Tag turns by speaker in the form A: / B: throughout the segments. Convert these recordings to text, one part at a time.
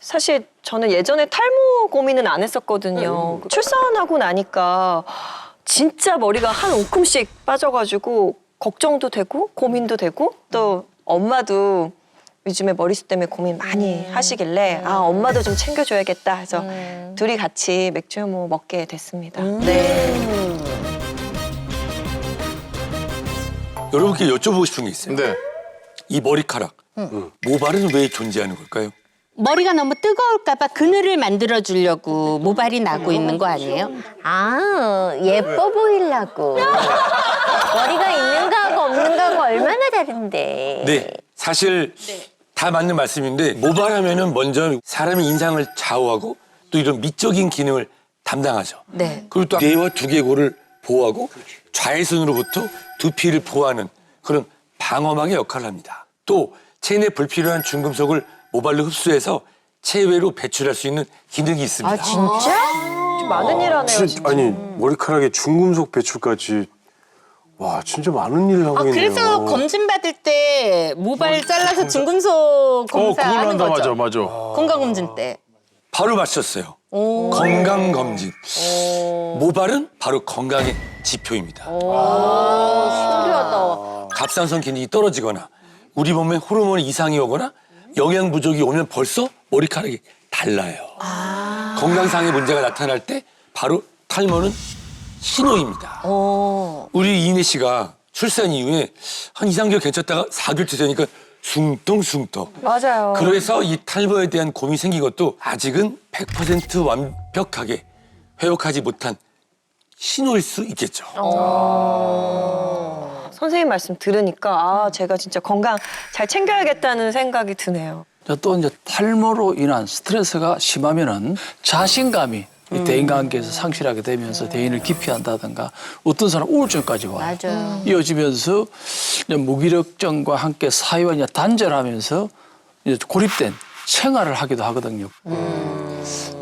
A: 사실 저는 예전에 탈모 고민은 안 했었거든요. 출산하고 나니까 진짜 머리가 한 움큼씩 빠져가지고 걱정도 되고 고민도 되고 또 엄마도 요즘에 머리숱 때문에 고민 많이 하시길래 아 엄마도 좀 챙겨줘야겠다 해서 둘이 같이 맥주 혐오 먹게 됐습니다. 네.
B: 여러분께 여쭤보고 싶은 게 있어요.
C: 네.
B: 이 머리카락, 모발은 왜 존재하는 걸까요?
D: 머리가 너무 뜨거울까봐 그늘을 만들어주려고 모발이 나고 있는 거 아니에요?
E: 아, 예뻐 보이려고. 머리가 있는 거하고 없는 거하고 얼마나 다른데.
B: 네, 사실 다 맞는 말씀인데 모발하면은 먼저 사람의 인상을 좌우하고 또 이런 미적인 기능을 담당하죠.
D: 네.
B: 그리고 또 뇌와 두개골을 보호하고 좌회선으로부터 두피를 보호하는 그런 방어막의 역할을 합니다. 또 체내 불필요한 중금속을 모발로 흡수해서 체외로 배출할 수 있는 기능이 있습니다.
E: 아, 진짜?
A: 좀 많은 일 하네요, 진짜.
C: 아니 머리카락에 중금속 배출까지 와 진짜 많은 일을 하고
D: 아,
C: 있네요.
D: 그래서 검진 받을 때 모발 잘라서 중금속
C: 그걸
D: 검사하는
C: 한다
D: 거죠?
C: 맞아.
D: 건강검진 때.
B: 바로 맞췄어요. 건강검진. 모발은 바로 건강의 지표입니다.
E: 신기하다.
B: 갑상선 기능이 떨어지거나 우리 몸에 호르몬 이상이 오거나 영양 부족이 오면 벌써 머리카락이 달라요. 건강상의 문제가 나타날 때 바로 탈모는 신호입니다. 우리 이인혜 씨가 출산 이후에 한 2, 3개월 괜찮다가 4개월째 되니까 숭덩숭덩.
A: 맞아요.
B: 그래서 이 탈모에 대한 고민이 생긴 것도 아직은 100% 완벽하게 회복하지 못한 신호일 수 있겠죠.
A: 선생님 말씀 들으니까 아 제가 진짜 건강 잘 챙겨야겠다는 생각이 드네요.
F: 또 이제 탈모로 인한 스트레스가 심하면은 자신감이 이 대인관계에서 상실하게 되면서 대인을 기피한다든가 어떤 사람 우울증까지 와요.
E: 맞아요.
F: 이어지면서 이제 무기력증과 함께 사회와 이제 단절하면서 이제 고립된 생활을 하기도 하거든요.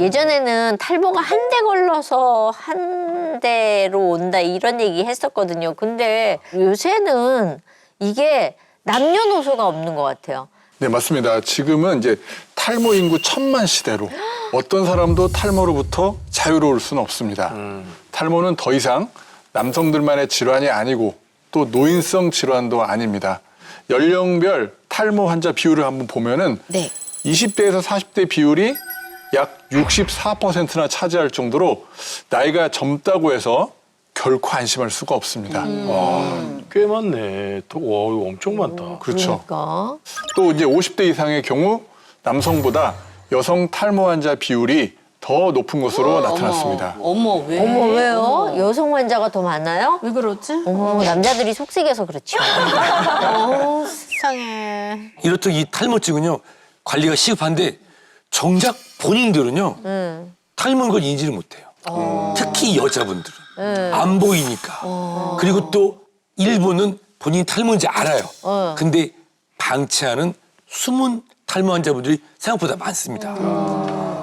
E: 예전에는 탈모가 한 대 걸러서 한 대로 온다 이런 얘기 했었거든요. 근데 요새는 이게 남녀노소가 없는 것 같아요.
C: 네 맞습니다. 지금은 이제 탈모 인구 1000만 시대로 어떤 사람도 탈모로부터 자유로울 수는 없습니다. 탈모는 더 이상 남성들만의 질환이 아니고 또 노인성 질환도 아닙니다. 연령별 탈모 환자 비율을 한번 보면은
D: 네.
C: 20대에서 40대 비율이 약 64%나 차지할 정도로 나이가 젊다고 해서 결코 안심할 수가 없습니다.
G: 꽤 많네. 와, 이거 엄청 많다.
C: 그렇죠.
E: 그러니까.
C: 또 이제 50대 이상의 경우 남성보다 여성 탈모 환자 비율이 더 높은 것으로 나타났습니다.
D: 어머, 왜?
E: 어머, 왜요? 여성 환자가 더 많아요?
D: 왜 그러지?
E: 어머, 남자들이 속색여서 그렇죠.
D: 세상에.
B: 이렇듯 이 탈모증은요 관리가 시급한데 정작 본인들은요 탈모인 걸 인지를 못해요. 특히 여자분들은 안 보이니까. 그리고 또 일부는 본인이 탈모인지 알아요. 근데 방치하는 숨은 탈모 환자분들이 생각보다 많습니다.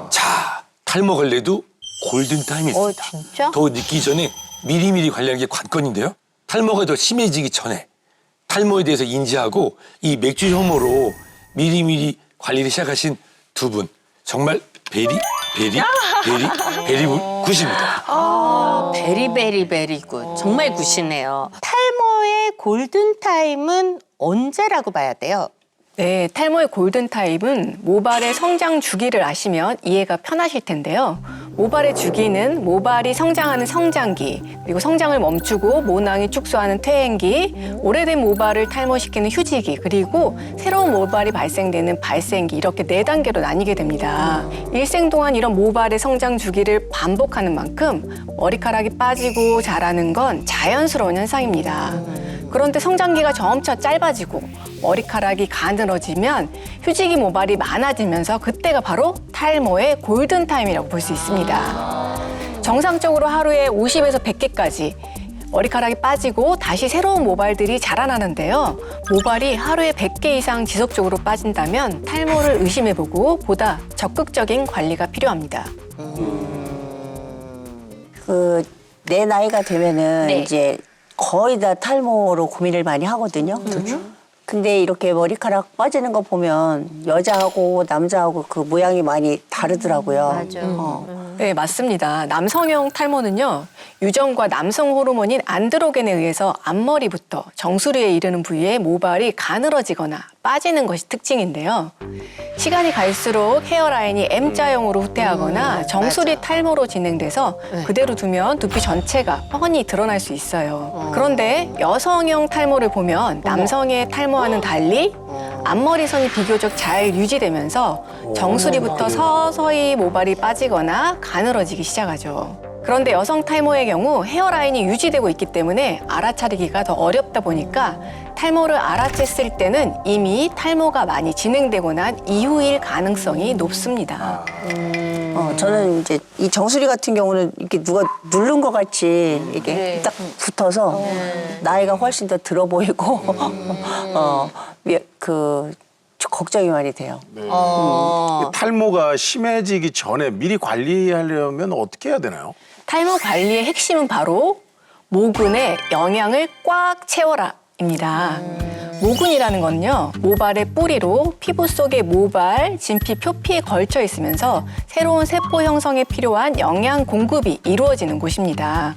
B: 자, 탈모 관리에도 골든타임이 있습니다.
E: 진짜?
B: 더 늦기 전에 미리미리 관리하는 게 관건인데요. 탈모가 더 심해지기 전에 탈모에 대해서 인지하고 이 맥주 혐오로 미리미리 관리를 시작하신 두 분 정말 베리 굿입니다.
D: 베리베리 굿. 정말 굿이네요. 탈모의 골든타임은 언제라고 봐야 돼요?
H: 네, 탈모의 골든타임은 모발의 성장 주기를 아시면 이해가 편하실 텐데요. 모발의 주기는 모발이 성장하는 성장기, 그리고 성장을 멈추고 모낭이 축소하는 퇴행기, 오래된 모발을 탈모시키는 휴지기, 그리고 새로운 모발이 발생되는 발생기, 이렇게 4단계로 나뉘게 됩니다. 일생 동안 이런 모발의 성장 주기를 반복하는 만큼 머리카락이 빠지고 자라는 건 자연스러운 현상입니다. 그런데 성장기가 점차 짧아지고 머리카락이 가늘어지면 휴지기 모발이 많아지면서 그때가 바로 탈모의 골든타임이라고 볼 수 있습니다. 정상적으로 하루에 50에서 100개까지 머리카락이 빠지고 다시 새로운 모발들이 자라나는데요. 모발이 하루에 100개 이상 지속적으로 빠진다면 탈모를 의심해보고 보다 적극적인 관리가 필요합니다.
I: 내 나이가 되면은
E: 네.
I: 이제 거의 다 탈모로 고민을 많이 하거든요. 근데 이렇게 머리카락 빠지는 거 보면 여자하고 남자하고 그 모양이 많이 다르더라고요.
E: 맞아.
H: 네, 맞습니다. 남성형 탈모는요, 유전과 남성 호르몬인 안드로겐에 의해서 앞머리부터 정수리에 이르는 부위에 모발이 가늘어지거나 빠지는 것이 특징인데요. 시간이 갈수록 헤어라인이 M자형으로 후퇴하거나 정수리 탈모로 진행돼서 그대로 두면 두피 전체가 뻔히 드러날 수 있어요. 그런데 여성형 탈모를 보면 남성의 탈모와는 달리 앞머리선이 비교적 잘 유지되면서 정수리부터 서서히 모발이 빠지거나 가늘어지기 시작하죠. 그런데 여성 탈모의 경우 헤어라인이 유지되고 있기 때문에 알아차리기가 더 어렵다 보니까 탈모를 알아챘을 때는 이미 탈모가 많이 진행되고 난 이후일 가능성이 높습니다.
I: 저는 이제 이 정수리 같은 경우는 이렇게 누가 누른 것 같이 이게 딱 붙어서 나이가 훨씬 더 들어 보이고 걱정이 많이 돼요.
G: 탈모가 심해지기 전에 미리 관리하려면 어떻게 해야 되나요?
H: 탈모 관리의 핵심은 바로 모근에 영양을 꽉 채워라입니다. 모근이라는 건요, 모발의 뿌리로 피부 속의 모발, 진피, 표피에 걸쳐 있으면서 새로운 세포 형성에 필요한 영양 공급이 이루어지는 곳입니다.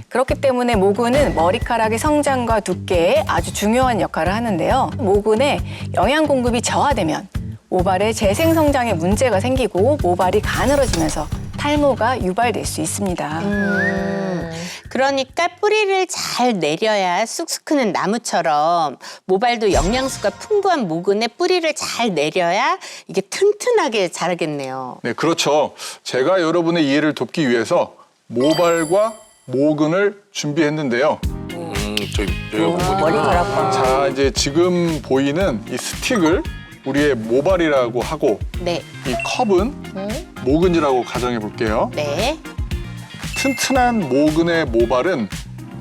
H: 그렇기 때문에 모근은 머리카락의 성장과 두께에 아주 중요한 역할을 하는데요. 모근에 영양 공급이 저하되면 모발의 재생 성장에 문제가 생기고 모발이 가늘어지면서 탈모가 유발될 수 있습니다.
D: 그러니까 뿌리를 잘 내려야 쑥쑥 크는 나무처럼 모발도 영양소가 풍부한 모근에 뿌리를 잘 내려야 이게 튼튼하게 자라겠네요.
C: 네, 그렇죠. 제가 여러분의 이해를 돕기 위해서 모발과 모근을 준비했는데요.
I: 머리카락과.
C: 자, 이제 지금 보이는 이 스틱을 우리의 모발이라고 하고
D: 네,
C: 이 컵은 모근이라고 가정해 볼게요.
D: 네.
C: 튼튼한 모근의 모발은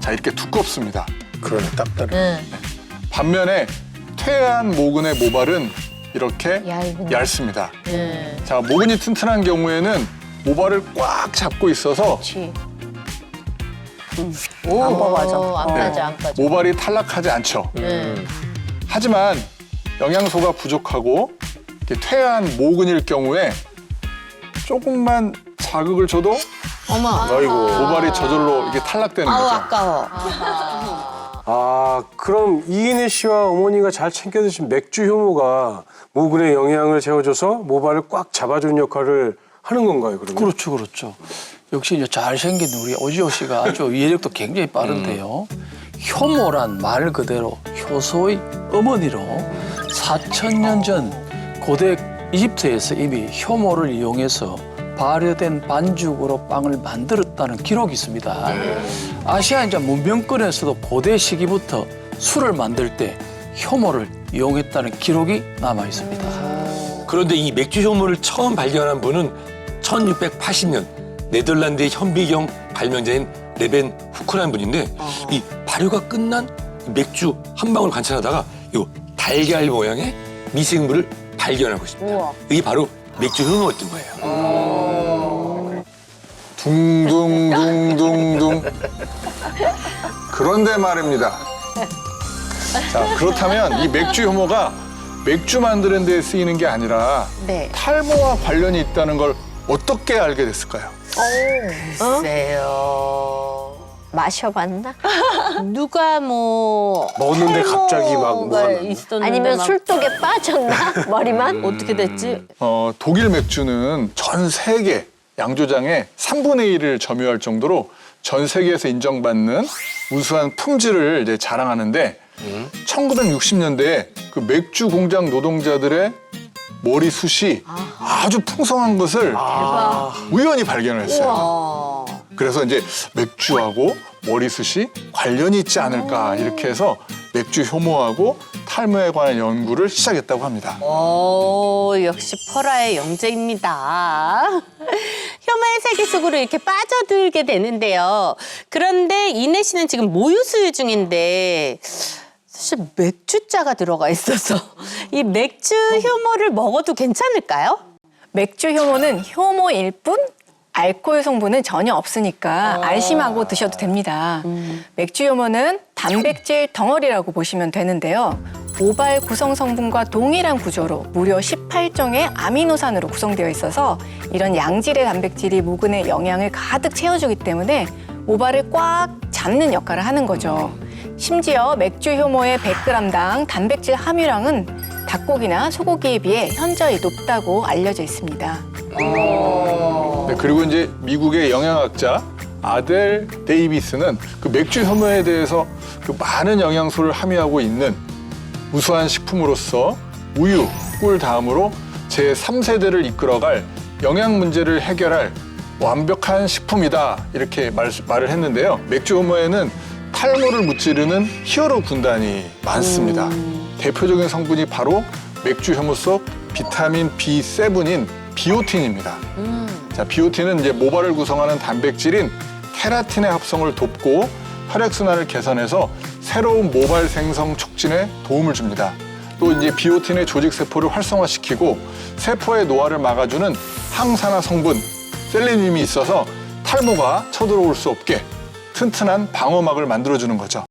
C: 자 이렇게 두껍습니다.
G: 그러네, 딱딱해.
C: 반면에 퇴한 모근의 모발은 이렇게 얇습니다. 자, 모근이 튼튼한 경우에는 모발을 꽉 잡고 있어서
I: 안 뽑아져.
E: 안 빠져, 안 빠져.
C: 모발이 탈락하지 않죠. 하지만 영양소가 부족하고 이렇게 퇴한 모근일 경우에 조금만 자극을 줘도
D: 어머,
G: 아이고.
C: 모발이 저절로 이렇게 탈락되는
D: 아우
C: 거죠.
D: 아까워.
J: 아, 그럼 이인혜 씨와 어머니가 잘 챙겨 드신 맥주 효모가 모근에 영양을 채워줘서 모발을 꽉 잡아주는 역할을 하는 건가요, 그러면?
F: 그렇죠, 그렇죠. 역시 이제 잘생긴 우리 오지호 씨가 아주 이해력도 굉장히 빠른데요. 효모란 말 그대로 효소의 어머니로 4,000년 전 고대 이집트에서 이미 효모를 이용해서 발효된 반죽으로 빵을 만들었다는 기록이 있습니다. 아시아 이제 문명권에서도 고대 시기부터 술을 만들 때 효모를 이용했다는 기록이 남아 있습니다.
B: 그런데 이 맥주 효모를 처음 발견한 분은 1680년 네덜란드의 현미경 발명자인 레벤 후크라는 분인데 이 발효가 끝난 맥주 한 방울 관찰하다가 이 달걀 모양의 미생물을 발견한 것입니다. 이게 바로 맥주 효모였던 거예요.
C: 둥둥둥둥둥. 그런데 말입니다. 자, 그렇다면 이 맥주 효모가 맥주 만드는 데 쓰이는 게 아니라
D: 네.
C: 탈모와 관련이 있다는 걸 어떻게 알게 됐을까요?
D: 글쎄요.
E: 마셔봤나?
D: 누가 뭐
J: 먹는데 갑자기 막 뭐
D: 탈모가
J: 하나.
D: 있었는데
E: 아니면
D: 막
E: 술독에 빠졌나? 머리만?
D: 어떻게 됐지?
C: 독일 맥주는 전 세계 양조장의 3분의 1을 점유할 정도로 전 세계에서 인정받는 우수한 품질을 이제 자랑하는데 1960년대에 그 맥주 공장 노동자들의 머리숱이 아주 풍성한 것을 우연히 발견을 했어요. 그래서 이제 맥주하고 머리숱이 관련이 있지 않을까 이렇게 해서 맥주 효모하고 탈모에 관한 연구를 시작했다고 합니다.
D: 역시 퍼라의 영재입니다. 혐오의 세계 속으로 이렇게 빠져들게 되는데요. 그런데 이내 씨는 지금 모유 수유 중인데 사실 맥주자가 들어가 있어서 이 맥주 효모를 먹어도 괜찮을까요?
H: 맥주 효모는 효모일 뿐 알코올 성분은 전혀 없으니까 안심하고 드셔도 됩니다. 맥주 효모는 단백질 덩어리라고 보시면 되는데요. 모발 구성 성분과 동일한 구조로 무려 18종의 아미노산으로 구성되어 있어서 이런 양질의 단백질이 모근의 영양을 가득 채워주기 때문에 모발을 꽉 잡는 역할을 하는 거죠. 심지어 맥주 효모의 100g당 단백질 함유량은 닭고기나 소고기에 비해 현저히 높다고 알려져 있습니다.
C: 네, 그리고 이제 미국의 영양학자 아델 데이비스는 그 맥주 효모에 대해서 그 많은 영양소를 함유하고 있는 우수한 식품으로서 우유, 꿀 다음으로 제3세대를 이끌어갈 영양 문제를 해결할 완벽한 식품이다 이렇게 말을 했는데요. 맥주 효모에는 탈모를 무찌르는 히어로 군단이 많습니다. 대표적인 성분이 바로 맥주 효모 속 비타민 B7인 비오틴입니다. 자, 비오틴은 이제 모발을 구성하는 단백질인 케라틴의 합성을 돕고 혈액순환을 개선해서 새로운 모발 생성 촉진에 도움을 줍니다. 또 이제 비오틴의 조직 세포를 활성화시키고 세포의 노화를 막아주는 항산화 성분 셀레늄이 있어서 탈모가 쳐들어올 수 없게 튼튼한 방어막을 만들어주는 거죠.